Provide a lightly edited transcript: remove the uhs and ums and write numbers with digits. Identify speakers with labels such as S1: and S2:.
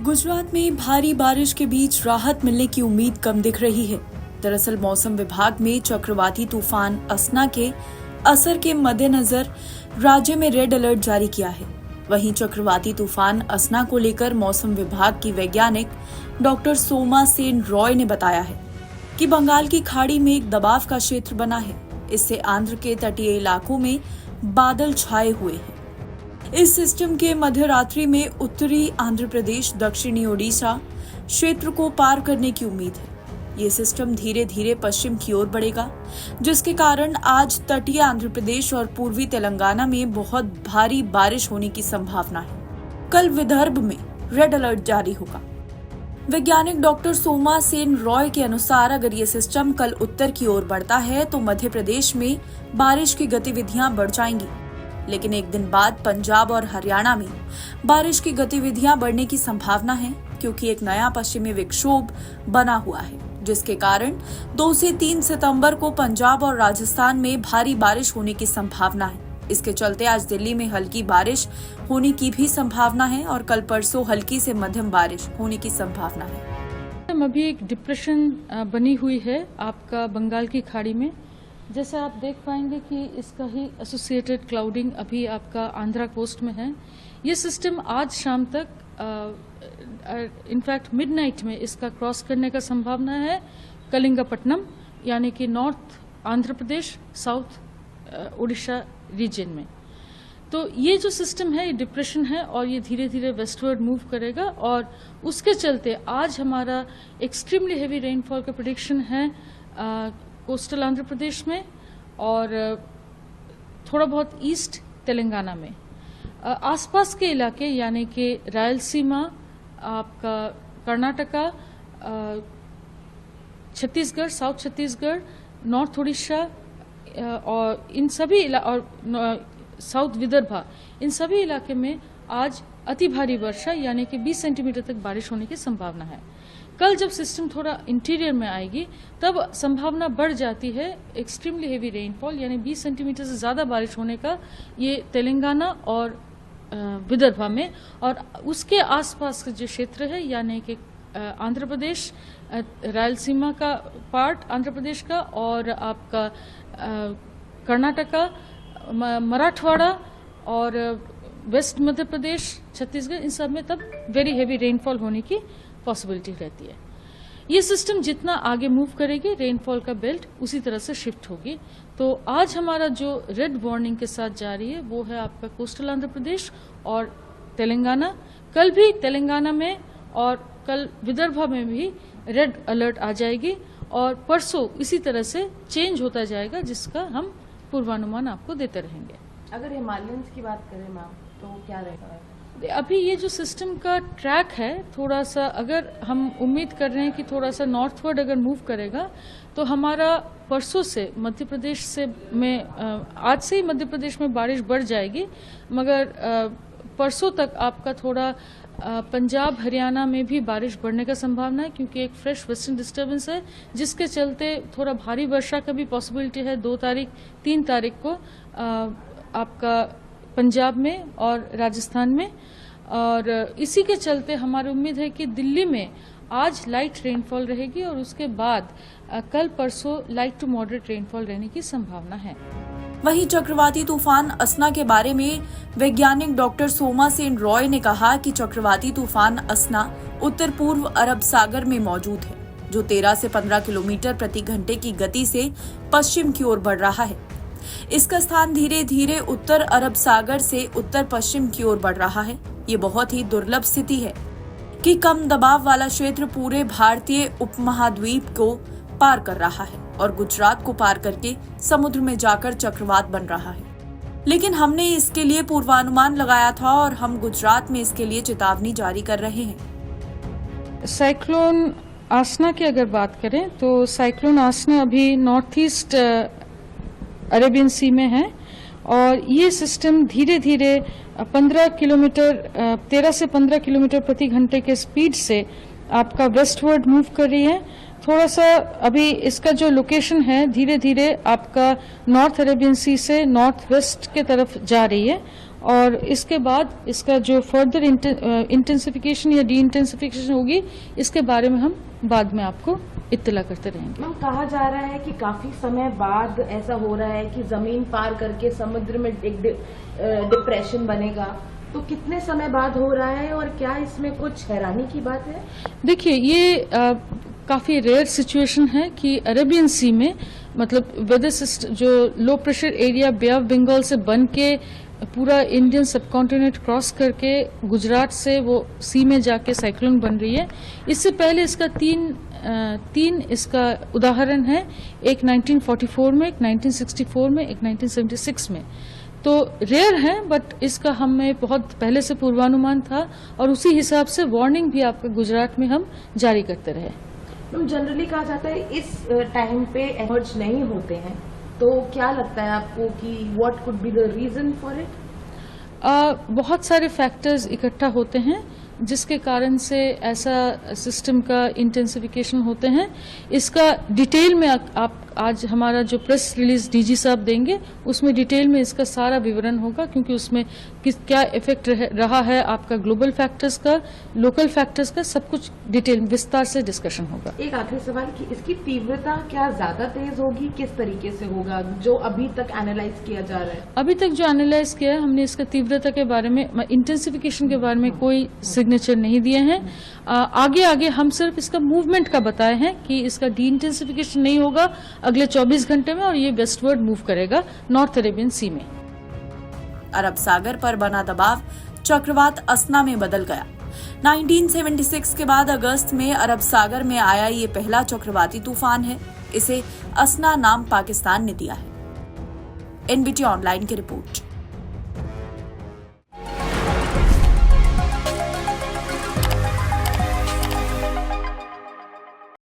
S1: गुजरात में भारी बारिश के बीच राहत मिलने की उम्मीद कम दिख रही है। दरअसल मौसम विभाग में चक्रवाती तूफान असना के असर के मद्देनजर राज्य में रेड अलर्ट जारी किया है। वहीं चक्रवाती तूफान असना को लेकर मौसम विभाग की वैज्ञानिक डॉक्टर सोमा सेन रॉय ने बताया है कि बंगाल की खाड़ी में एक दबाव का क्षेत्र बना है। इससे आंध्र के तटीय इलाकों में बादल छाए हुए हैं। इस सिस्टम के मध्य रात्रि में उत्तरी आंध्र प्रदेश, दक्षिणी ओडिशा क्षेत्र को पार करने की उम्मीद है। ये सिस्टम धीरे धीरे पश्चिम की ओर बढ़ेगा, जिसके कारण आज तटीय आंध्र प्रदेश और पूर्वी तेलंगाना में बहुत भारी बारिश होने की संभावना है। कल विदर्भ में रेड अलर्ट जारी होगा। वैज्ञानिक डॉक्टर सोमा सेन रॉय के अनुसार अगर ये सिस्टम कल उत्तर की ओर बढ़ता है तो मध्य प्रदेश में बारिश की गतिविधियां बढ़ जाएंगी, लेकिन एक दिन बाद पंजाब और हरियाणा में बारिश की गतिविधियां बढ़ने की संभावना है, क्योंकि एक नया पश्चिमी विक्षोभ बना हुआ है, जिसके कारण 2 से 3 सितंबर को पंजाब और राजस्थान में भारी बारिश होने की संभावना है। इसके चलते आज दिल्ली में हल्की बारिश होने की भी संभावना है और कल परसों हल्की से मध्यम बारिश होने की संभावना है।
S2: अभी एक डिप्रेशन बनी हुई है आपका बंगाल की खाड़ी में। जैसे आप देख पाएंगे कि इसका ही एसोसिएटेड क्लाउडिंग अभी आपका आंध्रा कोस्ट में है। ये सिस्टम आज शाम तक इनफैक्ट मिडनाइट में इसका क्रॉस करने का संभावना है कलिंगपट्टनम, यानी कि north Andhra Pradesh, south Orissa reason में। तो ये जो सिस्टम है ये डिप्रेशन है और ये धीरे धीरे वेस्टवर्ड मूव करेगा और उसके चलते आज हमारा एक्सट्रीमली हेवी रेनफॉल का प्रेडिक्शन है कोस्टल आंध्र प्रदेश में और थोड़ा बहुत ईस्ट तेलंगाना में। आसपास के इलाके यानी कि रायलसीमा, आपका कर्नाटका, छत्तीसगढ़, साउथ छत्तीसगढ़, नॉर्थ उड़ीसा और इन सभी और साउथ विदर्भा, इन सभी इलाके में आज अति भारी वर्षा यानी कि 20 सेंटीमीटर तक बारिश होने की संभावना है। कल जब सिस्टम थोड़ा इंटीरियर में आएगी तब संभावना बढ़ जाती है एक्सट्रीमली हेवी रेनफॉल यानी 20 सेंटीमीटर से ज्यादा बारिश होने का, ये तेलंगाना और विदर्भा में और उसके आसपास के जो क्षेत्र है यानी कि आंध्र प्रदेश, रायलसीमा का पार्ट आंध्र प्रदेश का और आपका कर्नाटका, मराठवाड़ा और वेस्ट मध्य प्रदेश, छत्तीसगढ़, इन सब में तब वेरी हेवी रेनफॉल होने की पॉसिबिलिटी रहती है। ये सिस्टम जितना आगे मूव करेगी रेनफॉल का बेल्ट उसी तरह से शिफ्ट होगी। तो आज हमारा जो रेड वार्निंग के साथ जारी है वो है आपका कोस्टल आंध्र प्रदेश और तेलंगाना। कल भी तेलंगाना में और कल विदर्भा में भी रेड अलर्ट आ जाएगी और परसों इसी तरह से चेंज होता जाएगा, जिसका हम पूर्वानुमान आपको देते रहेंगे।
S3: अगर हिमालयन की बात करें मैम तो क्या रहेगा?
S2: अभी ये जो सिस्टम का ट्रैक है थोड़ा सा, अगर हम उम्मीद कर रहे हैं कि थोड़ा सा नॉर्थवर्ड अगर मूव करेगा तो हमारा परसों से मध्य प्रदेश से में आज से ही मध्य प्रदेश में बारिश बढ़ जाएगी, मगर परसों तक आपका थोड़ा पंजाब हरियाणा में भी बारिश बढ़ने का संभावना है, क्योंकि एक फ्रेश वेस्टर्न डिस्टर्बेंस है जिसके चलते थोड़ा भारी वर्षा का भी पॉसिबिलिटी है 2 तारीख 3 तारीख को आपका पंजाब में और राजस्थान में। और इसी के चलते हमारी उम्मीद है कि दिल्ली में आज लाइट रेनफॉल रहेगी और उसके बाद कल परसों लाइट टू मॉडरेट रेनफॉल रहने की संभावना है।
S1: वहीं चक्रवाती तूफान असना के बारे में वैज्ञानिक डॉक्टर सोमा सेन रॉय ने कहा कि चक्रवाती तूफान असना उत्तर पूर्व अरब सागर में मौजूद है, जो 13 से 15 किलोमीटर प्रति घंटे की गति से पश्चिम की ओर बढ़ रहा है। इसका स्थान धीरे धीरे उत्तर अरब सागर से उत्तर पश्चिम की ओर बढ़ रहा है। ये बहुत ही दुर्लभ स्थिति है कि कम दबाव वाला क्षेत्र पूरे भारतीय उपमहाद्वीप को पार कर रहा है और गुजरात को पार करके समुद्र में जाकर चक्रवात बन रहा है। लेकिन हमने इसके लिए पूर्वानुमान लगाया था और हम गुजरात में इसके लिए चेतावनी जारी कर रहे हैं।
S2: साइक्लोन आसना की अगर बात करें तो साइक्लोन आसना अभी नॉर्थ ईस्ट अरेबियन सी में है और ये सिस्टम धीरे धीरे 13 से 15 किलोमीटर प्रति घंटे के स्पीड से आपका वेस्टवर्ड मूव कर रही है। थोड़ा सा अभी इसका जो लोकेशन है धीरे धीरे आपका नॉर्थ अरेबियन सी से नॉर्थ वेस्ट के तरफ जा रही है और इसके बाद इसका जो फर्दर इंटेंसिफिकेशन या डी इंटेंसिफिकेशन होगी, इसके बारे में हम बाद में आपको इत्तला करते रहेंगे।
S3: मैम, कहा जा रहा है कि काफी समय बाद ऐसा हो रहा है कि जमीन पार करके समुद्र में एक डिप्रेशन बनेगा, तो कितने समय बाद हो रहा है और क्या इसमें कुछ हैरानी की बात है?
S2: देखिए, ये काफी रेयर सिचुएशन है कि अरेबियन सी में, मतलब वेदर सिस्टम जो low pressure area bay of Bengal से बन के पूरा इंडियन सबकॉन्टिनेंट क्रॉस करके गुजरात से वो सी में जाके साइक्लोन बन रही है। इससे पहले इसका तीन इसका उदाहरण है, एक 1944 में, एक 1964 में, एक 1976 में। तो रेयर है, बट इसका हमें बहुत पहले से पूर्वानुमान था और उसी हिसाब से वार्निंग भी आपका गुजरात में हम जारी करते रहे।
S3: जनरली कहा जाता है इस टाइम पे एमर्ज नहीं होते हैं, तो क्या लगता है आपको कि what could be the reason for it?
S2: बहुत सारे फैक्टर्स इकट्ठा होते हैं जिसके कारण से ऐसा सिस्टम का इंटेंसिफिकेशन होते हैं। इसका डिटेल में आप आज हमारा जो प्रेस रिलीज डीजी साहब देंगे, उसमें डिटेल में इसका सारा विवरण होगा, क्योंकि उसमें क्या इफेक्ट रहा है आपका ग्लोबल फैक्टर्स का, लोकल फैक्टर्स का, सब कुछ डिटेल विस्तार से डिस्कशन होगा।
S3: एक आखिरी सवाल कि इसकी तीव्रता क्या ज्यादा तेज होगी, किस तरीके से होगा जो अभी तक एनालाइज किया जा रहा है?
S2: अभी तक जो एनालाइज किया है हमने, इसका तीव्रता के बारे में, इंटेंसिफिकेशन के बारे में कोई सिग्नेचर नहीं दिए हैं। आगे हम सिर्फ इसका मूवमेंट का बताए हैं कि इसका डी इंटेंसिफिकेशन नहीं होगा अगले 24 घंटे में और ये वेस्टवर्ड मूव करेगा नॉर्थ अरेबियन सी में।
S1: अरब सागर पर बना दबाव चक्रवात असना में बदल गया। 1976 के बाद अगस्त में अरब सागर में आया ये पहला चक्रवाती तूफान है। इसे असना नाम पाकिस्तान ने दिया है। एनबीटी ऑनलाइन की रिपोर्ट।